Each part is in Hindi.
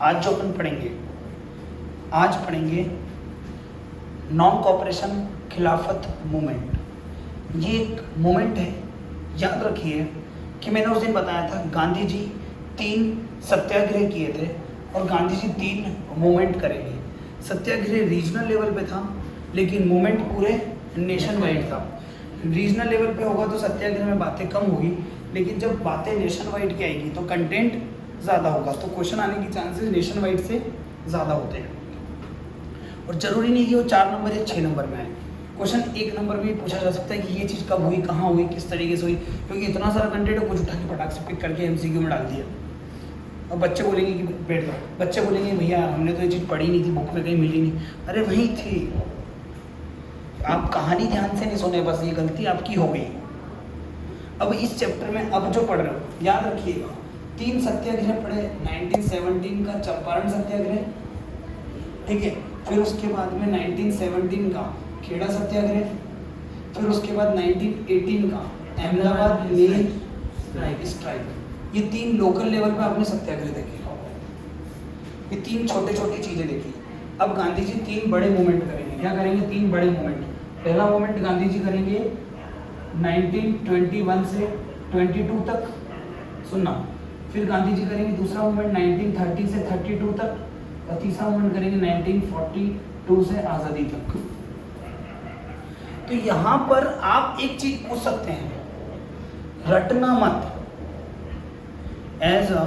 आज जो अपन पढ़ेंगे, आज पढ़ेंगे नॉन कॉपरेशन खिलाफत मूवमेंट। ये एक मूवमेंट है, याद रखिए कि मैंने उस दिन बताया था गांधी जी 3 सत्याग्रह किए थे और गांधी जी 3 मूवमेंट करेंगे। सत्याग्रह रीजनल लेवल पे था, लेकिन मूवमेंट पूरे नेशन वाइड था। रीजनल लेवल पे होगा तो सत्याग्रह में बातें कम होगी, लेकिन जब बातें नेशन वाइड की आएगी तो कंटेंट ज़्यादा होगा, तो क्वेश्चन आने की चांसेस नेशन वाइड से ज़्यादा होते हैं। और ज़रूरी नहीं कि वो 4 नंबर या 6 नंबर में आए। क्वेश्चन 1 नंबर में भी पूछा जा सकता है कि ये चीज़ कब हुई, कहाँ हुई, किस तरीके से हुई, क्योंकि इतना सारा कंटेंट है, कुछ उठा के फटाक से पिक करके MCQ में डाल दिया। और बच्चे बोलेंगे कि बैठ जाओ, बच्चे बोलेंगे भैया हमने तो ये चीज़ पढ़ी नहीं थी, बुक में कहीं मिली नहीं। अरे वहीं थी, आप कहानी ध्यान से नहीं सुने, बस ये गलती आपकी हो गई। अब इस चैप्टर में अब जो पढ़ रहे हो याद रखिएगा, 3 सत्याग्रह पढ़े। 1917 का चंपारण सत्याग्रह, ठीक है, फिर उसके बाद में 1917 का खेड़ा सत्याग्रह, फिर उसके बाद 1918 का अहमदाबाद मेल स्ट्राइक। ये 3 लोकल लेवल पे आपने सत्याग्रह देखे, ये 3 छोटे छोटी चीज़ें देखी। अब गांधी जी 3 बड़े मूवमेंट करेंगे। क्या करेंगे? 3 बड़े मूवमेंट। पहला मूवमेंट गांधी जी करेंगे 1921 से 22 तक, सुनना। फिर गांधी जी करेंगे दूसरा मूवमेंट 1930 से 32 तक, और तीसरा मूवमेंट करेंगे 1942 से आज़ादी तक। तो यहाँ पर आप एक चीज पूछ सकते हैं, रटना मत। As a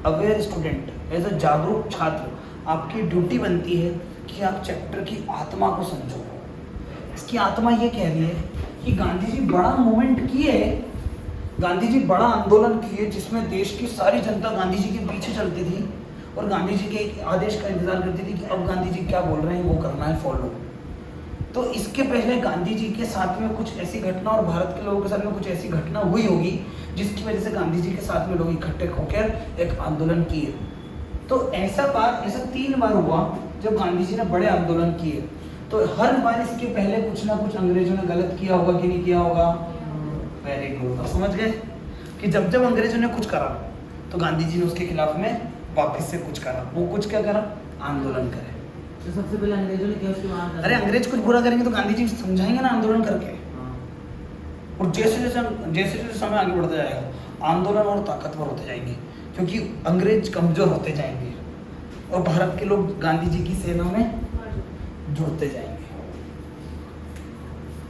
aware student, as a जागरूक छात्र, आपकी ड्यूटी बनती है कि आप चैप्टर की आत्मा को समझो। इसकी आत्मा ये कह रही है कि गांधी जी बड़ा मूवमेंट किए, गांधी जी बड़ा आंदोलन किए, जिसमें देश की सारी जनता गांधी जी के पीछे चलती थी और गांधी जी के एक आदेश का इंतजार करती थी कि अब गांधी जी क्या बोल रहे हैं वो करना है, फॉलो। तो इसके पहले गांधी जी के साथ में कुछ ऐसी घटना और भारत के लोगों के साथ में कुछ ऐसी घटना हुई होगी जिसकी वजह से गांधी जी के साथ में लोग इकट्ठे होकर एक आंदोलन किए। तो ऐसा 3 बार हुआ जब गांधी जी ने बड़े आंदोलन किए। तो हर बार इसके पहले कुछ ना कुछ अंग्रेजों ने गलत किया होगा कि नहीं किया होगा। वेरी गुड, तो समझ गए कि जब जब अंग्रेजों ने कुछ करा तो गांधी जी ने उसके खिलाफ में वापस से कुछ करा। वो कुछ क्या करा? आंदोलन करे। तो सबसे पहले अंग्रेजों ने क्या उसके बाद? अरे अंग्रेज कुछ बुरा करेंगे तो गांधी जी समझाएंगे ना आंदोलन करके। और जैसे जैसे समय आगे बढ़ता जाएगा आंदोलन और ताकतवर होते जाएंगे, क्योंकि अंग्रेज कमजोर होते जाएंगे और भारत के लोग गांधी जी की सेना में जुड़ते जाएंगे।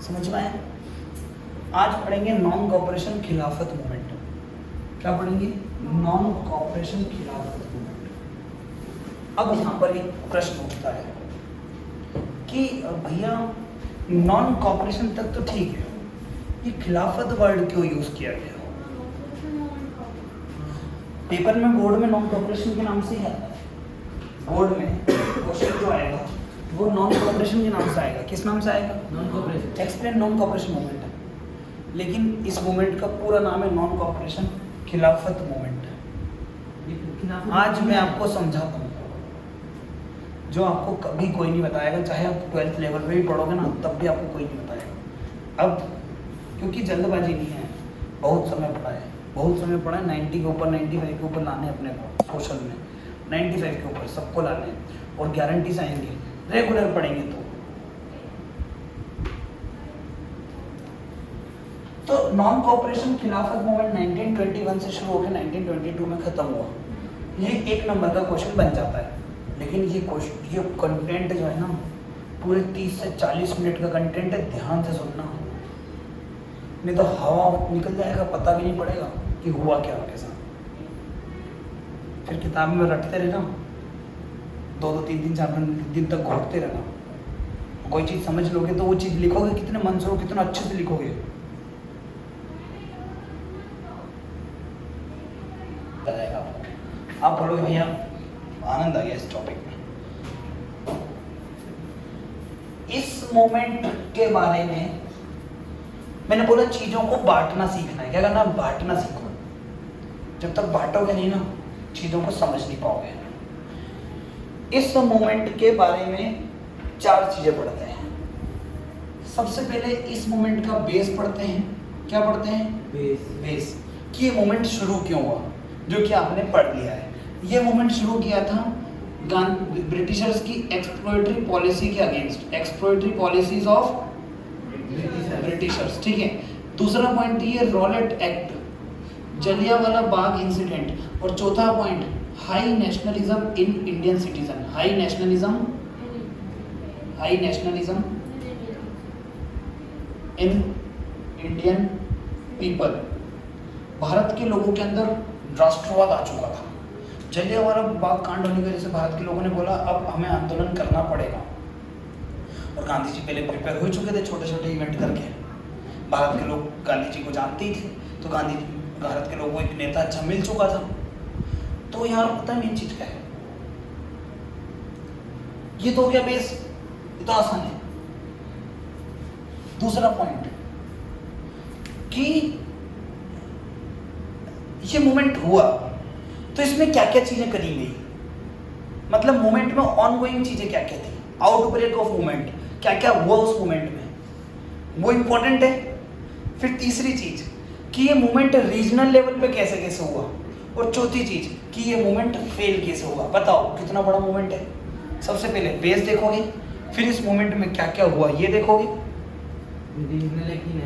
समझ में आया? आज पढ़ेंगे नॉन कॉपरेशन खिलाफत मूवमेंट। क्या पढ़ेंगे? नॉन कॉपरेशन खिलाफत मूवमेंट। अब यहाँ पर एक प्रश्न उठता है कि भैया नॉन कॉपरेशन तक तो ठीक है, ये खिलाफत वर्ड क्यों यूज किया गया? पेपर में बोर्ड में नॉन कॉपरेशन के नाम से ही आता है। बोर्ड में क्वेश्चन जो आएगा वो नॉन कॉपरेशन के नाम से आएगा। किस नाम से आएगा? Non cooperation. Explain non cooperation movement है, लेकिन इस मूवमेंट का पूरा नाम है नॉन कॉपरेशन खिलाफत मूवमेंट। आज मैं आपको समझाता हूँ जो आपको कभी कोई नहीं बताएगा, चाहे आप 12th लेवल पे भी पढ़ोगे ना तब भी आपको कोई नहीं बताएगा। अब क्योंकि जल्दबाजी नहीं है, बहुत समय पड़ा है, बहुत समय पड़ा है। 90 के ऊपर 95 के ऊपर लाने अपने को, सोशल में 95 के ऊपर सबको लाने, और गारंटी से आएंगे रेगुलर पढ़ेंगे तो नॉन कॉपरेशन खिलाफत मूवमेंट 1921 से शुरू होकर 1922 में खत्म हुआ। ये 1 नंबर का क्वेश्चन बन जाता है, लेकिन ये कंटेंट जो है ना पूरे 30 से 40 मिनट का कंटेंट है, ध्यान से सुनना, नहीं तो हवा निकल जाएगा, पता भी नहीं पड़ेगा कि हुआ क्या आपके साथ। फिर किताब में रटते रहना, 2-2, 3-3, 4 दिन तक घोटते रहना। कोई चीज़ समझ लोगे तो वो चीज़ लिखोगे कितने मन से, कितना अच्छे से लिखोगे। आप पढ़ोगे भैया, आनंद आ गया इस टॉपिक में। इस मोमेंट के बारे में मैंने बोला चीजों को बांटना सीखना है। क्या करना? बांटना सीखो। जब तक बांटोगे नहीं ना चीजों को समझ नहीं पाओगे। इस मोमेंट के बारे में 4 चीजें पढ़ते हैं। सबसे पहले इस मोमेंट का बेस पढ़ते हैं। क्या पढ़ते हैं? बेस। कि ये मोमेंट शुरू क्यों हुआ, जो कि आपने पढ़ लिया है। ये मूवमेंट शुरू किया था ब्रिटिशर्स की एक्सप्लोइटरी पॉलिसी के अगेंस्ट, एक्सप्लोइटरी पॉलिसीज ऑफ ब्रिटिशर्स, ठीक है। दूसरा पॉइंट ये Rowlatt act, Jallianwala Bagh incident, और चौथा point high nationalism in Indian citizen, high nationalism in Indian people, Bharat के लोगों के अंदर राष्ट्रवाद आ चुका था। जलियांवाला बाग कांड होने की वजह से भारत के लोगों ने बोला अब हमें आंदोलन करना पड़ेगा, और गांधी जी पहले प्रिपेयर हो चुके थे छोटे छोटे इवेंट करके। भारत के लोग गांधी जी को जानते ही थे, तो गांधी भारत के लोगों को एक नेता अच्छा मिल चुका था। तो यार पता है मेन चीज क्या है, ये तो हो गया बेस, ये तो आसान है। दूसरा पॉइंट कि ये मूवमेंट हुआ तो इसमें क्या क्या चीजें करी गई, मतलब मूवमेंट में ऑनगोइंग चीजें क्या क्या थी, आउटब्रेक ऑफ मूवमेंट क्या क्या हुआ उस मूवमेंट में, वो इंपॉर्टेंट है। फिर तीसरी चीज कि ये मूवमेंट रीजनल लेवल पे कैसे कैसे हुआ, और चौथी चीज कि ये मूवमेंट फेल कैसे हुआ। बताओ कितना बड़ा मूवमेंट है। सबसे पहले बेस देखोगे, फिर इस मूवमेंट में क्या क्या हुआ ये देखोगे,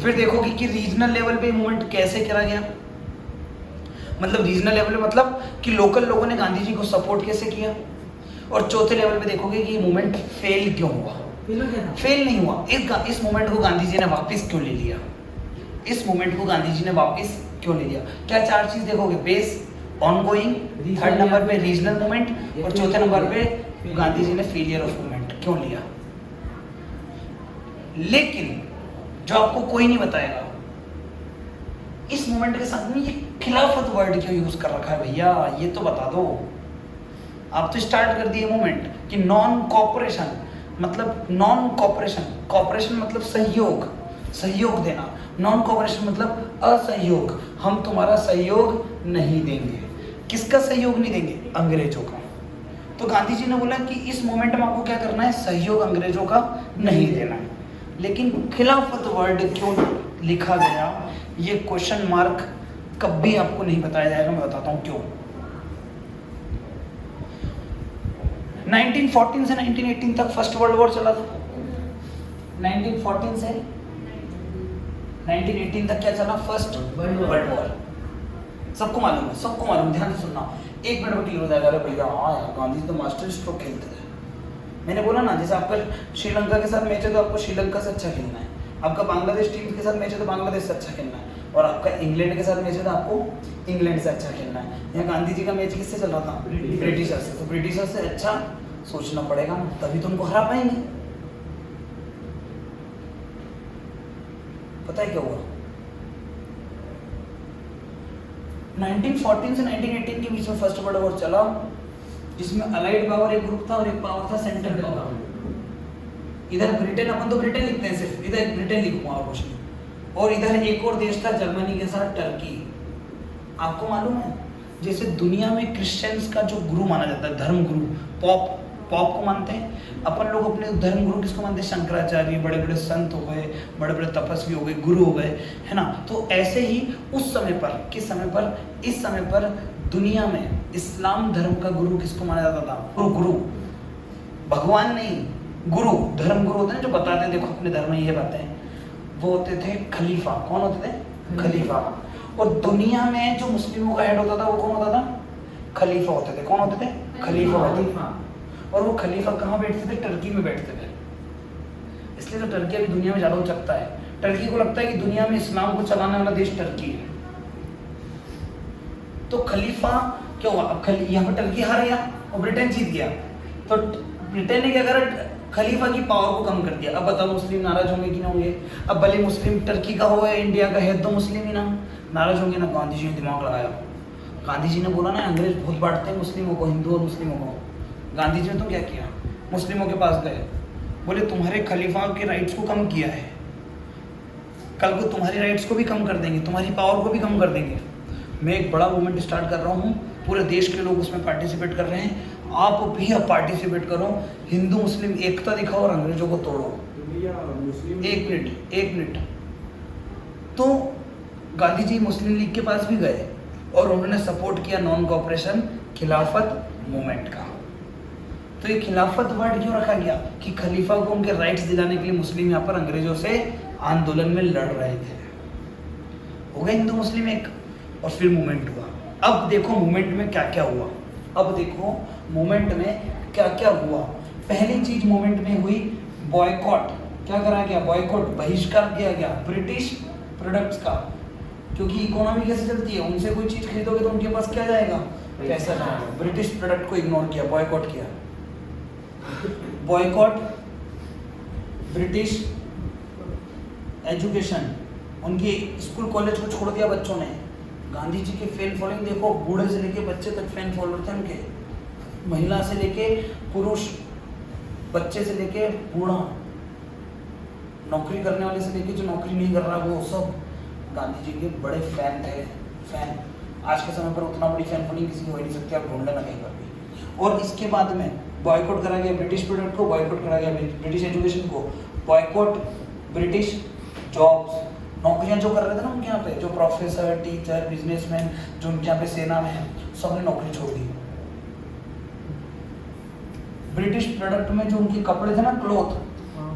फिर देखोगे कि रीजनल लेवल पे मूवमेंट कैसे करा गया, मतलब रीजनल लेवल पे मतलब कि लोकल लोगों ने गांधी जी को सपोर्ट कैसे किया, और चौथे लेवल पे देखोगे कि ये मूवमेंट फेल क्यों हुआ। फेल नहीं हुआ, इस मूवमेंट को गांधी जी ने वापस क्यों ले लिया, इस मूवमेंट को गांधी जी ने वापस क्यों ले लिया। क्या चार चीज देखोगे, बेस, ऑनगोइंग, थर्ड नंबर पे रीजनल मूवमेंट, और चौथे नंबर पे गांधी जी ने फेलियर ऑफ मूवमेंट क्यों लिया। लेकिन जो आपको कोई नहीं बताएगा, इस मूवमेंट के साथ में ये खिलाफत वर्ड क्यों यूज कर रखा है भैया, ये तो बता दो। आप तो स्टार्ट कर दिए मूवमेंट कि नॉन कॉपरेशन, मतलब नॉन कॉपरेशन, कॉपरेशन मतलब सहयोग, सहयोग देना, नॉन कॉपरेशन मतलब असहयोग, हम तुम्हारा सहयोग नहीं देंगे। किसका सहयोग नहीं देंगे, अंग्रेजों का। तो गांधी जी ने बोला कि इस मूवमेंट में आपको क्या करना है, सहयोग अंग्रेजों का नहीं देना है। लेकिन खिलाफत वर्ड क्यों लिखा गया, ये क्वेश्चन मार्क कभी आपको नहीं बताया जाएगा, मैं बताता हूं क्यों। 1914 से 1918 तक फर्स्ट वर्ल्ड वॉर चला था। 1914 से 1918 तक क्या चला, फर्स्ट वर्ल्ड वॉर। सबको मालूम है, सबको मालूम, ध्यान से सुनना, एक मिनट में क्लियर हो जाएगा। अरे भैया हाँ यार, गांधी जी तो मास्टर स्ट्रोक खेलते थे। मैंने बोला ना, जैसे आपका श्रीलंका के साथ मैच है तो आपको श्रीलंका से अच्छा खेलना है, आपका बांग्लादेश टीम के साथ मैच है तो बांग्लादेश से अच्छा खेलना है, और आपका इंग्लैंड के साथ मैच है तो आपको इंग्लैंड से अच्छा खेलना है। यहाँ गांधी जी का मैच किससे चल रहा था, ब्रिटिशर से, तो ब्रिटिशर से अच्छा सोचना पड़ेगा, तभी तो उनको हरा पाएंगे। पता है क्या हुआ, 1914 से 1918 के बीच में फर्स्ट वर्ल्ड वॉर चला, जिसमें अलाइड पावर एक ग्रुप था और एक पावर था सेंट्रल पावर। इधर ब्रिटेन, अपन तो ब्रिटेन लिखते हैं सिर्फ, इधर ब्रिटेन लिखूंगा और कुछ नहीं, और इधर एक और देश था जर्मनी के साथ टर्की। आपको मालूम है, जैसे दुनिया में क्रिश्चियंस का जो गुरु माना जाता है, धर्म गुरु, पॉप को मानते हैं अपन लोग, अपने धर्म गुरु किसको मानते हैं, शंकराचार्य, बड़े बड़े संत हो गए, बड़े बड़े तपस्वी हो गए, गुरु हो गए, है ना। तो ऐसे ही उस समय पर, किस समय पर, इस समय पर दुनिया में इस्लाम धर्म का गुरु किसको माना जाता था, गुरु, भगवान नहीं, गुरु, धर्म गुरु होते हैं जो बताते देखो अपने धर्म में ये बातें, वो होते थे खलीफा। कौन होते थे, खलीफा। और दुनिया में जो मुस्लिमों का हेड होता था वो कौन होता था, खलीफा होते थे। कौन होते थे, खलीफा होते थे। और वो खलीफा कहाँ बैठते थे, टर्की में बैठते थे। इसलिए तो टर्की अभी दुनिया में ज्यादा उचकता है। टर्की को लगता है कि दुनिया में इस्लाम को चलाने वाला देश टर्की है। तो खलीफा क्या हुआ, अब यहाँ पर टर्की हार गया और ब्रिटेन जीत गया, तो ब्रिटेन ने क्या करा, खलीफा की पावर को कम कर दिया। अब बताओ मुस्लिम नाराज होंगे कि ना होंगे। अब भले मुस्लिम टर्की का हो या इंडिया का है, तो मुस्लिम ही ना नाराज होंगे ना। गांधी जी ने दिमाग लगाया, गांधी जी ने बोला ना अंग्रेज बहुत बांटते हैं मुस्लिमों को, हिंदू और मुस्लिमों को। गांधी जी ने तो क्या किया, मुस्लिमों के पास गए, बोले तुम्हारे खलीफा के राइट्स को कम किया है, कल को तुम्हारी राइट्स को भी कम कर देंगे, तुम्हारी पावर को भी कम कर देंगे। मैं एक बड़ा मूवमेंट स्टार्ट कर रहा हूँ, पूरे देश के लोग उसमें पार्टिसिपेट कर रहे हैं, आप भी अब पार्टिसिपेट करो, हिंदू मुस्लिम एकता दिखाओ और अंग्रेजों को तोड़ो। एक मिनट। तो गांधी जी मुस्लिम लीग के पास भी गए और उन्होंने सपोर्ट किया नॉन कॉपरेशन खिलाफत मूवमेंट का। तो ये खिलाफत वर्ड क्यों रखा गया कि खलीफा को उनके राइट्स दिलाने के लिए मुस्लिम यहाँ पर अंग्रेजों से आंदोलन में लड़ रहे थे। हो गए हिंदू मुस्लिम एक, और फिर मूवमेंट हुआ। अब देखो मूवमेंट में क्या क्या हुआ, अब देखो मूवमेंट में क्या क्या हुआ। पहली चीज मूवमेंट में हुई बॉयकॉट। क्या करा गया? बॉयकॉट, बहिष्कार किया गया ब्रिटिश प्रोडक्ट्स का, क्योंकि इकोनॉमी कैसे चलती है, उनसे कोई चीज खरीदोगे तो उनके पास क्या जाएगा? पैसा जाएगा। ब्रिटिश प्रोडक्ट को इग्नोर किया, बॉयकॉट किया। बॉयकॉट ब्रिटिश एजुकेशन, उनकी स्कूल कॉलेज को छोड़ दिया बच्चों ने। गांधी जी के फैन फॉलोइंग देखो, बूढ़े से लेके बच्चे तक फैन फॉलोअर थे उनके, महिला से लेके पुरुष, बच्चे से लेके बूढ़ा, नौकरी करने वाले से लेके जो नौकरी नहीं कर रहा वो सब गांधी जी के बड़े फैन थे। फैन आज के समय पर उतना बड़ी फैन फॉलोइंग किसी की हो ही नहीं सकती, आप ढूंढ लेना कहीं पर भी। और इसके बाद में बॉयकॉट करा गया ब्रिटिश प्रोडक्ट को, बॉयकॉट करा गया ब्रिटिश एजुकेशन को, बॉयकॉट ब्रिटिश जॉब्स, नौकरियां जो कर रहे थे ना उनके यहाँ पे, जो प्रोफेसर, टीचर, बिजनेसमैन जो उनके यहाँ पे सेना में है, सबने नौकरी छोड़ दी। ब्रिटिश प्रोडक्ट में जो उनके कपड़े थे ना, क्लॉथ,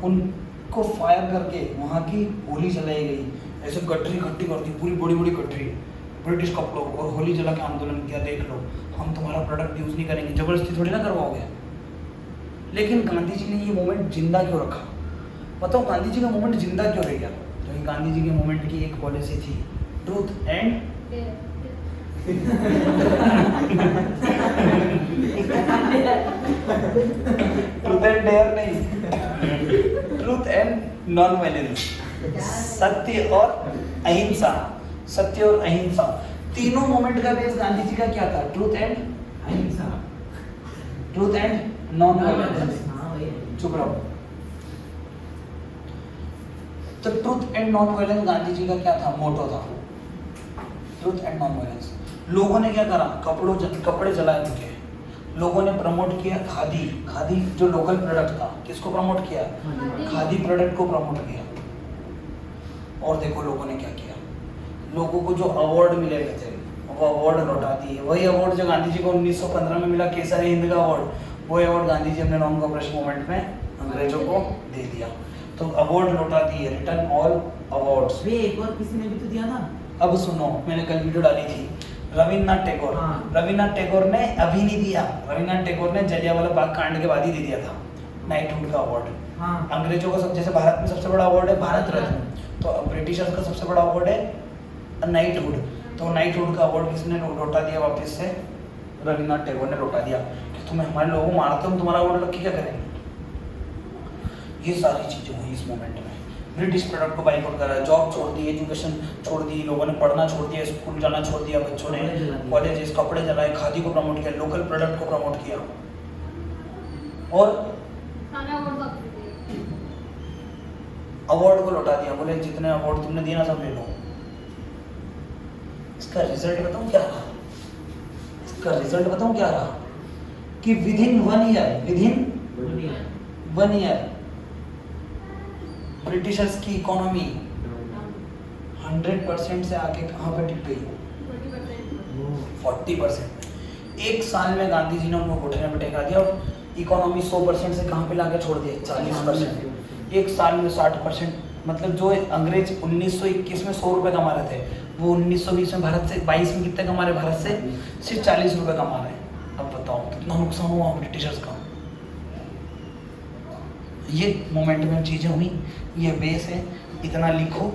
उनको फायर करके वहाँ की होली जलाई गई। ऐसे गठरी इकट्ठी कर दी, पूरी बड़ी बड़ी गठरी ब्रिटिश कपड़ों, और होली जला के आंदोलन किया, देख लो हम तुम्हारा प्रोडक्ट यूज नहीं करेंगे, जबरदस्ती थोड़ी ना करवाओगे। लेकिन गांधी जी ने ये मूवमेंट जिंदा क्यों रखा? बताओ गांधी जी का मूवमेंट जिंदा क्यों रह गया? क्योंकि गांधी जी के मूवमेंट की एक पॉलिसी थी, truth and truth and dare नहीं, ट्रूथ एंड नॉन वायलेंस, सत्य और अहिंसा। सत्य और अहिंसा, तीनों मूवमेंट का बेस गांधी जी का क्या था? ट्रूथ एंड अहिंसा, ट्रूथ एंड नॉन वायलेंस। चुप रहो। तो truth and non violence Gandhi ji का क्या था? मोटो था, ट्रूथ एंड नॉन वायलेंस। लोगों ने क्या करा? कपड़े जलाए उनके, लोगों ने प्रमोट किया खादी। खादी जो लोकल प्रोडक्ट था, किसको प्रमोट किया? खादी प्रोडक्ट को प्रमोट किया। और देखो लोगों ने क्या किया, लोगों को जो अवार्ड मिले हुए थे वो अवार्ड लौटा दिए। वही अवार्ड जो गांधी जी को 1915 में मिला, केसर हिंद का अवार्ड, वो अवार्ड गांधी जी अपने नॉन कोऑपरेशन मूवमेंट में अंग्रेजों को दे दिया। तो अवार्ड लौटा दिए, रिटर्न ऑल अवार्ड्स। वे एक और किसी ने भी तो दिया था। अब सुनो, मैंने कल वीडियो डाली थी, रविन्द्रनाथ टैगोर। हाँ। रविन्द्रनाथ टैगोर ने अभी नहीं दिया, रविन्द्रनाथ टैगोर ने जलियांवाला बाग कांड के बाद ही दे दिया था नाइटहुड का अवार्ड। हाँ। अंग्रेजों का सब, जैसे भारत में सबसे बड़ा अवार्ड है भारत रत्न, तो ब्रिटिशर्स का सबसे बड़ा अवार्ड है नाइटहुड। तो नाइटहुड का अवार्ड किसने लौटा दिया वापस से? रविन्द्रनाथ टैगोर ने लौटा दिया कि तुम्हें हमारे लोगों मारते हो, तुम्हारा अवार्ड रख के क्या करेंगे। ये सारी चीजें हुई इस मोमेंट में। ब्रिटिश प्रोडक्ट को बाइकआउट करा, जॉब छोड़ दी, एजुकेशन छोड़ दी, लोगों ने पढ़ना छोड़ दिया, स्कूल जाना छोड़ दिया, बच्चों ने कॉलेजेस, कपड़े जलाए, खादी को प्रमोट किया, लोकल प्रोडक्ट को प्रमोट किया, और अवार्ड को लौटा दिया। बोले जितने अवार्ड तुमने दिया ना सब ले लो। इसका रिजल्ट बताऊं क्या रहा? इसका रिजल्ट बताऊं क्या रहा? कि विदिन 1 ईयर ब्रिटिशर्स की इकोनॉमी 100% से आके कहां पे टिक गई? 40%। एक साल में गांधी जी ने उनको घुटने में टेका दिया और इकोनॉमी 100% से कहां पे लाके छोड़ दिया? 40%। एक साल में 60%। मतलब जो अंग्रेज 1921 में 100 रुपए कमा रहे थे, वो 1920 में भारत से 22 में कितने कमा रहे? भारत से सिर्फ 40 रुपए कमा रहे हैं। अब बताओ कितना नुकसान हुआ ब्रिटिशर्स का। ये मोमेंट में चीजें हुई, ये बेस है, इतना लिखो।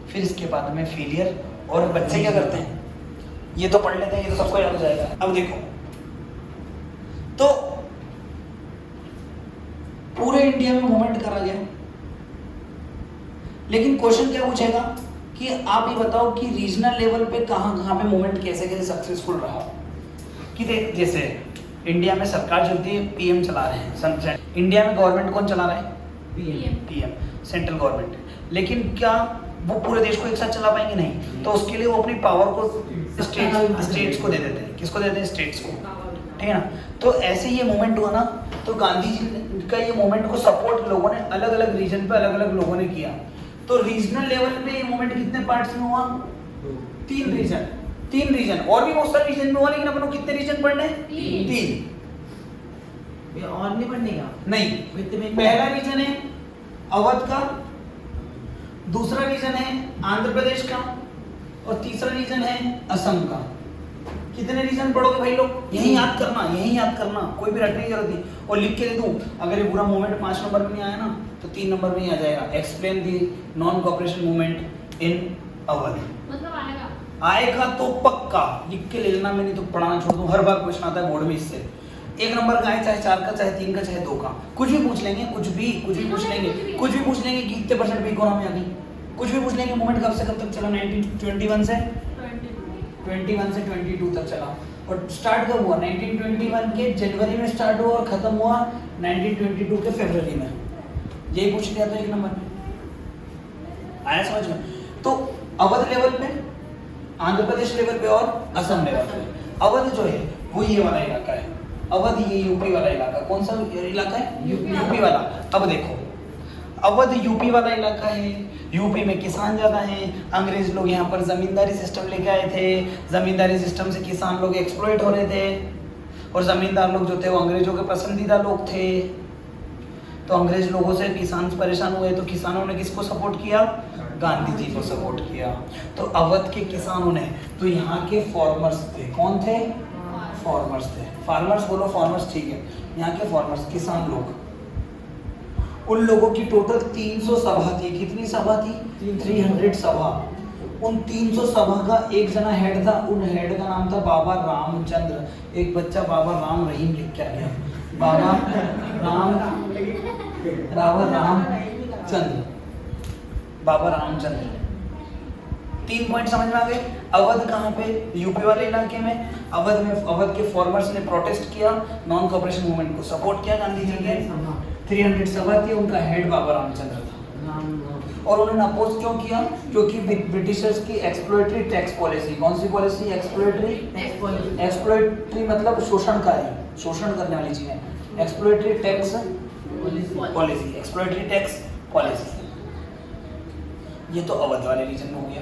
फिर इसके बाद में फेलियर, और बच्चे क्या करते हैं? ये तो पढ़ लेते हैं, ये तो सबको याद हो जाएगा। अब देखो, तो पूरे इंडिया में मूवमेंट करा गया, लेकिन क्वेश्चन क्या पूछेगा कि आप ये बताओ कि रीजनल लेवल पे कहाँ पे मूवमेंट कैसे कैसे सक्सेसफुल रहा। कि देख, जैसे इंडिया में सरकार चलती है, पीएम चला रहे हैं। इंडिया में गवर्नमेंट कौन चला रहा है? PM, central government. लेकिन क्या वो पूरे देश को एक साथ चला पाएंगे? नहीं। तो उसके लिए वो अपनी पावर को स्टेट्स को दे देते हैं। किसको देते हैं? स्टेट्स को, ठीक है ना। तो ऐसे ये मूवमेंट हुआ ना, तो गांधी जी का ये मूवमेंट को सपोर्ट लोगों ने अलग अलग रीजन पे अलग अलग लोगों ने किया। तो रीजनल लेवल पे ये मूवमेंट कितने पार्ट्स में हुआ? 3 रीजन, 3 रीजन, और भी बहुत सारे रीजन में हुआ, लेकिन अपन को कितने रीजन पढ़ने हैं? 3। ये और नहीं पढ़ने का? नहीं, वित्त में पहला रीजन है अवध का, दूसरा रीजन है आंध्र प्रदेश का, और तीसरा रीजन है असम का। कितने रीजन पढ़ोगे भाई लोग? यही याद करना, यही याद करना, कोई भी रटने की जरूरत नहीं। और लिख के दे दूं, अगर ये पूरा मूवमेंट 5 नंबर में नहीं आया ना तो 3 नंबर में ही आ जाएगा। Explain the non cooperation movement in Awadh. मतलब आएगा? आएगा तो पक्का, लिख के ले लेना, मैं नहीं तो पढ़ाना छोड़ दूं। हर बार क्वेश्चन आता है बोर्ड में इससे। 1 नंबर का है, चाहे 4 का, चाहे 3 का, चाहे 2 का, कुछ भी पूछ लेंगे, कुछ भी पूछ लेंगे, कुछ भी पूछ लेंगे कि कितने परसेंट भी इकोनॉमी आ गई, कुछ भी पूछ लेंगे। मूवमेंट कब से कब तक चला? 1921 से 21 से 22 तक चला। और स्टार्ट कब हुआ? 1921 के जनवरी में स्टार्ट हुआ और खत्म हुआ 1922 के फरवरी में। यही पूछ लिया तो 1 नंबर में आया समझ में। तो अवध लेवल पे, आंध्र प्रदेश लेवल पे और असम लेवल पे। अवध जो है वो ये वाला इलाका है, अवध ये यूपी वाला इलाका। कौन सा इलाका है? यूपी वाला। अब देखो, अवध यूपी वाला इलाका है, यूपी में किसान ज़्यादा हैं। अंग्रेज लोग यहाँ पर ज़मींदारी सिस्टम लेके आए थे, ज़मींदारी सिस्टम से किसान लोग एक्सप्लॉइट हो रहे थे, और ज़मींदार लोग जो थे वो अंग्रेजों के पसंदीदा लोग थे। तो अंग्रेज लोगों से किसान परेशान हुए, तो किसानों ने किसको सपोर्ट किया? गांधी जी को सपोर्ट किया। तो अवध के किसानों ने, तो यहाँ के फार्मर्स थे। कौन थे? फार्मर्स थे। फार्मर्स बोलो, फार्मर्स ठीक है। यहाँ के फार्मर्स, किसान लोग, उन लोगों की टोटल 300 सभा थी। कितनी सभा थी? 300 सभा। उन 300 सभा का एक जना हेड था, उन हेड का नाम था बाबा रामचंद्र। एक बच्चा बाबा राम रहीम लिख के आ गया, बाबा रामचंद्र, बाबा रामचंद्र। 3 पॉइंट समझ में आ गए। अवध कहाँ पे? यूपी वाले इलाके में। अवध में, अवध के फार्मर्स ने प्रोटेस्ट किया, नॉन कोऑपरेशन मूवमेंट को सपोर्ट किया गांधी जी के। 300 सभा थी, उनका हेड बाबा रामचंद्र था। और उन्होंने अपोज क्यों किया? क्योंकि ब्रिटिशर्स की एक्सप्लोइटरी टैक्स पॉलिसी। कौन सी पॉलिसी? एक्सप्लोइटरी। एक्सप्लोइटरी मतलब शोषणकारी, शोषण करने वाली चीजें। एक्सप्लोइटरी टैक्स पॉलिसी, एक्सप्लोइटरी टैक्स पॉलिसी। ये तो अवध वाले रीजन में हो गया।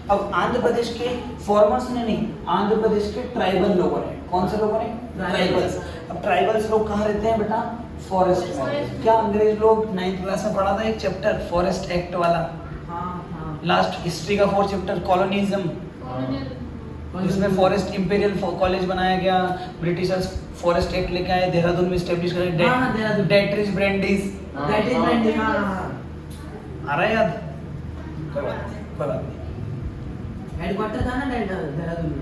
अब आंध्र प्रदेश के फार्मर्स ने नहीं, आंध्र प्रदेश के ट्राइबल लोगों ने। कौन से लोगों ने? ट्राइबल्स। अब ट्राइबल्स लोग कहाँ रहते हैं बेटा? फॉरेस्ट में। क्या अंग्रेज लोग 9th क्लास में पढ़ा था एक चैप्टर फॉरेस्ट एक्ट वाला? लास्ट हिस्ट्री का 4th चैप्टर कॉलोनिज्म, जिसमें फॉरेस्ट इंपीरियल कॉलेज बनाया गया। ब्रिटिशर्स फॉरेस्ट एक्ट लेके आए, देहरादून में स्टैब्लिश करे। डेट्रिज ब्रांडिस, आ रहा है याद? कोई बात नहीं, कोई बात नहीं। हेडक्वार्टर था ना देहरादून में।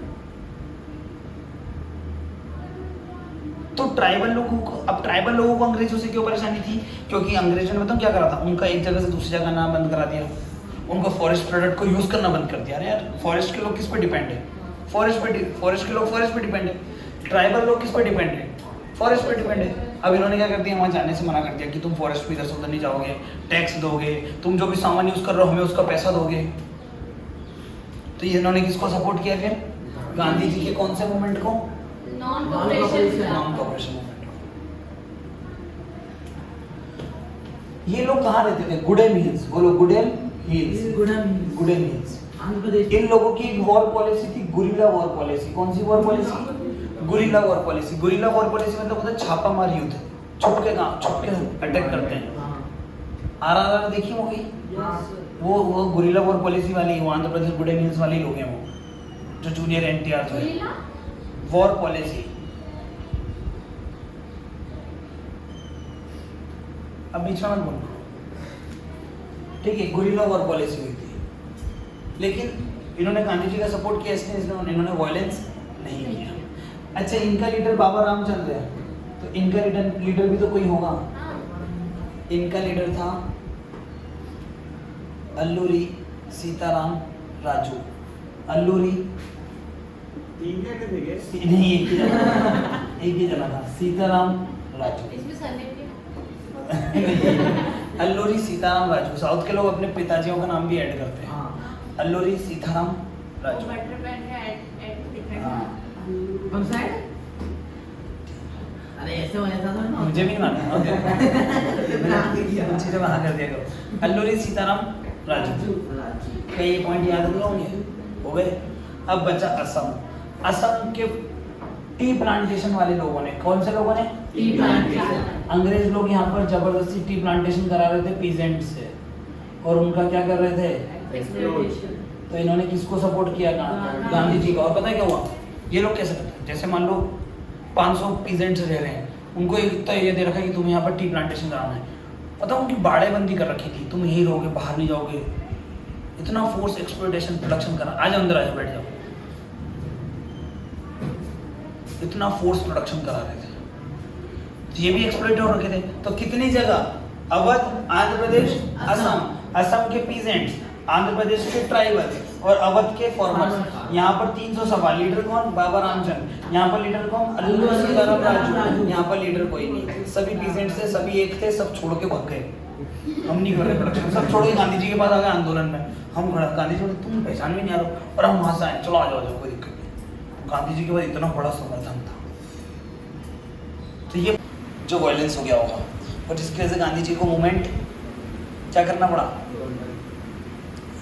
तो ट्राइबल लोगों को, अब ट्राइबल लोगों को अंग्रेजों से क्यों परेशानी थी? क्योंकि अंग्रेजों ने बताओ क्या करा था? उनका एक जगह से दूसरी जगह नाम बंद करा दिया, उनको फॉरेस्ट प्रोडक्ट को यूज करना बंद कर दिया। अरे यार, फॉरेस्ट के लोग किस पे डिपेंड है? फॉरेस्ट के लोग फॉरेस्ट पे डिपेंड है। ट्राइबल लोग किस पे डिपेंड है? फॉरेस्ट पे डिपेंड है। अब इन्होंने क्या कर दिया? वहाँ जाने से मना कर दिया कि तुम फॉरेस्ट पे इधर से उधर नहीं जाओगे, टैक्स दोगे, तुम जो भी सामान यूज कर रहे हो हमें उसका पैसा दोगे। तो ये इन्होंने किसको सपोर्ट किया फिर? गांधी जी के कौन से मूवमेंट को? Non cooperation movement. ये लोग कहाँ रहते थे? गुडेल हिल्स। बोलो, गुडेल हिल्स। गुडेल हिल्स। आंध्र प्रदेश। इन लोगों की एक वॉर पॉलिसी थी, गुरिल्ला वॉर पॉलिसी। कौन सी war policy? Guerrilla war policy. Guerrilla war policy मतलब होता है छापामार युद्ध, छुपके अटैक करते हैं। आरआरआर देखी होगी, वो गुरिल्ला वॉर पॉलिसी वाली, वो आंध्र प्रदेश गुडेल हिल्स वाले लोग हैं, वो जो जूनियर एनटीआर जो है। War policy. अब बीच में मत बोलो, ठीक है? गुरिल्ला वॉर पॉलिसी हुई थी, लेकिन इन्होंने गांधी जी का सपोर्ट किया, इसलिए इन्होंने वायलेंस नहीं किया। अच्छा, इनका लीडर बाबा रामचंद्र है, तो इनका लीडर भी तो कोई होगा। इनका लीडर था अल्लूरी सीताराम राजू। अल्लूरी नहीं, एक ही जना था, सीताराम राजू। इसमें सरनेम अल्लूरी सीताराम राजू। साउथ के लोग अपने पिताजियों का नाम भी ऐड करते हैं। अल्लूरी सीताराम राजू। कौन सा है? अरे ऐसे वैसा तो ना, मुझे भी नहीं मालूम, चीजें वहाँ कर दिया करो। अल्लूरी सीताराम राजू। क्या ये पॉइंट याद हो गए? हो गए। अब बचा असम। असम के टी प्लांटेशन वाले लोगों ने, कौन से लोगों ने? Tea plantation. अंग्रेज लोग यहाँ पर जबरदस्ती टी प्लांटेशन करा रहे थे पीजेंट से, और उनका क्या कर रहे थे? एक्सप्लॉइटेशन। तो इन्होंने किसको सपोर्ट किया? गांधी जी का। और पता है क्या हुआ? ये लोग कैसे करते हैं, जैसे मान लो 500 पीजेंट्स रह रहे हैं, उनको एक तो ये दे रखा है कि तुम्हें यहाँ पर टी प्लांटेशन कराना है। पता उनकी बाड़ेबंदी कर रखी थी, तुम यही रहोगे, बाहर नहीं जाओगे। इतना फोर्स एक्सप्लॉइटेशन प्रोडक्शन करा। आज अंदर आए, बैठ जाओ। इतना फोर्स प्रोडक्शन करा रहे थे, तो ये भी एक्सप्लॉइट हो रखे थे। तो कितनी जगह? अवध, आंध्र प्रदेश, असम। असम के पीजेंट्स, आंध्र प्रदेश के ट्राइबल और अवध के फॉर्मर्स। यहाँ पर 300 सवाल। लीडर कौन? बाबा रामचंद्र। यहाँ पर लीडर कौन? अल्लू सीताराम राजू। यहाँ पर लीडर कोई नहीं, सभी पीजेंट्स थे, सभी एक थे, सब छोड़ के भाग गए। हम नहीं कर रहे प्रोडक्शन, सब छोड़ के गांधी जी के पास आ गए आंदोलन में। हम खड़ा, गांधी जी बोले तुम पहचान भी नहीं आ रहे हो, और हम वहां से आए, चलो आ जाओ, कोई दिक्कत नहीं। गांधी जी के पास इतना बड़ा समर्थन था। तो ये जो वायलेंस हो गया होगा, और जिसकी वजह से गांधी जी को मूवमेंट क्या करना पड़ा?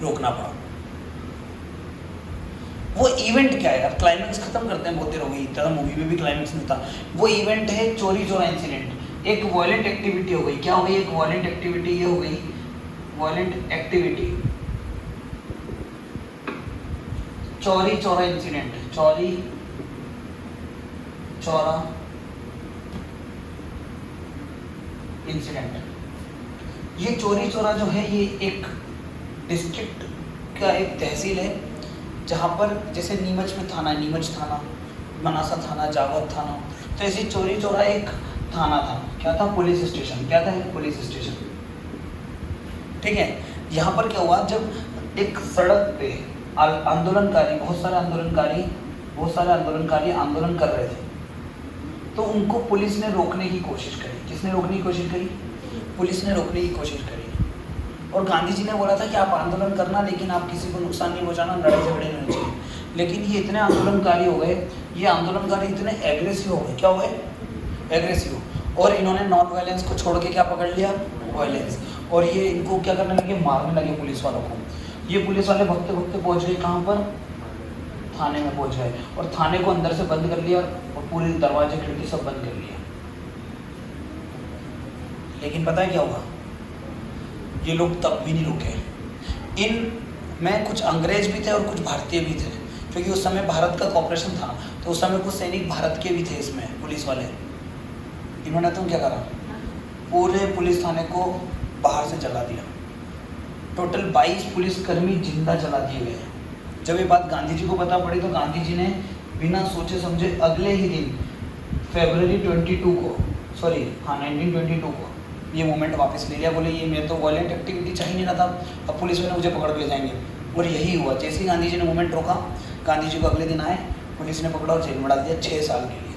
रोकना पड़ा। वो इवेंट क्या है? अब क्लाइमेक्स खत्म करते हैं, बहुत देर हो गई, इतना मूवी में भी क्लाइमेक्स नहीं था। वो इवेंट है चोरी चोरा इंसिडेंट। एक वायलेंट एक्टिविटी हो गई। क्या हो गई? एक वायलेंट एक्टिविटी ये हो गई, वायलेंट एक्टिविटी, चोरी चोरा इंसिडेंट। चोरी चोरा इंसिडेंट। ये चोरी चोरा जो है, ये एक डिस्ट्रिक्ट का एक तहसील है, जहाँ पर जैसे नीमच में थाना, नीमच थाना, मनासा थाना, जावर थाना, तो ऐसे चोरी चोरा एक थाना था। क्या था? Police station. क्या था? एक पुलिस स्टेशन। ठीक है। यहाँ पर क्या हुआ, जब एक सड़क पे आंदोलनकारी, बहुत सारे आंदोलनकारी आंदोलन कर रहे थे, तो उनको पुलिस ने रोकने की कोशिश करी। किसने रोकने की कोशिश करी? पुलिस ने रोकने की कोशिश करी। और गांधी जी ने बोला था कि आप आंदोलन करना, लेकिन आप किसी को नुकसान नहीं पहुंचाना, लड़ाई झगड़े नहीं होने चाहिए। लेकिन ये इतने आंदोलनकारी हो गए, ये आंदोलनकारी इतने एग्रेसिव हो गए। क्या हो गए? एग्रेसिव। और इन्होंने नॉन वायलेंस को छोड़ के क्या पकड़ लिया? वायलेंस। और ये इनको क्या करने लगे? मारने लगे पुलिस वालों को। ये पुलिस वाले भगते भगते पहुंच गए कहाँ पर? थाने में पहुंच गए, और थाने को अंदर से बंद कर लिया, और पूरे दरवाजे खिड़की सब बंद कर लिया। लेकिन पता है क्या हुआ? ये लोग तब भी नहीं रुके। इन में कुछ अंग्रेज भी थे और कुछ भारतीय भी थे, क्योंकि उस समय भारत का कॉपरेशन था, तो उस समय कुछ सैनिक भारत के भी थे इसमें, पुलिस वाले। इन्होंने तो क्या करा? पूरे पुलिस थाने को बाहर से जला दिया। टोटल 22 पुलिसकर्मी जिंदा जला दिए गए। जब ये बात गांधी जी को पता पड़ी, तो गांधी जी ने बिना सोचे समझे अगले ही दिन फरवरी 1922 को ये मूवमेंट वापस ले लिया। बोले ये मेरे तो वायलेंट एक्टिविटी चाहिए नहीं रहा था, अब पुलिस वाले मुझे पकड़ के ले जाएंगे। और यही हुआ। जैसे ही गांधी जी ने मूवमेंट रोका, गांधी जी को अगले दिन आए, पुलिस ने पकड़ा और जेल में डाल दिया 6 साल के लिए।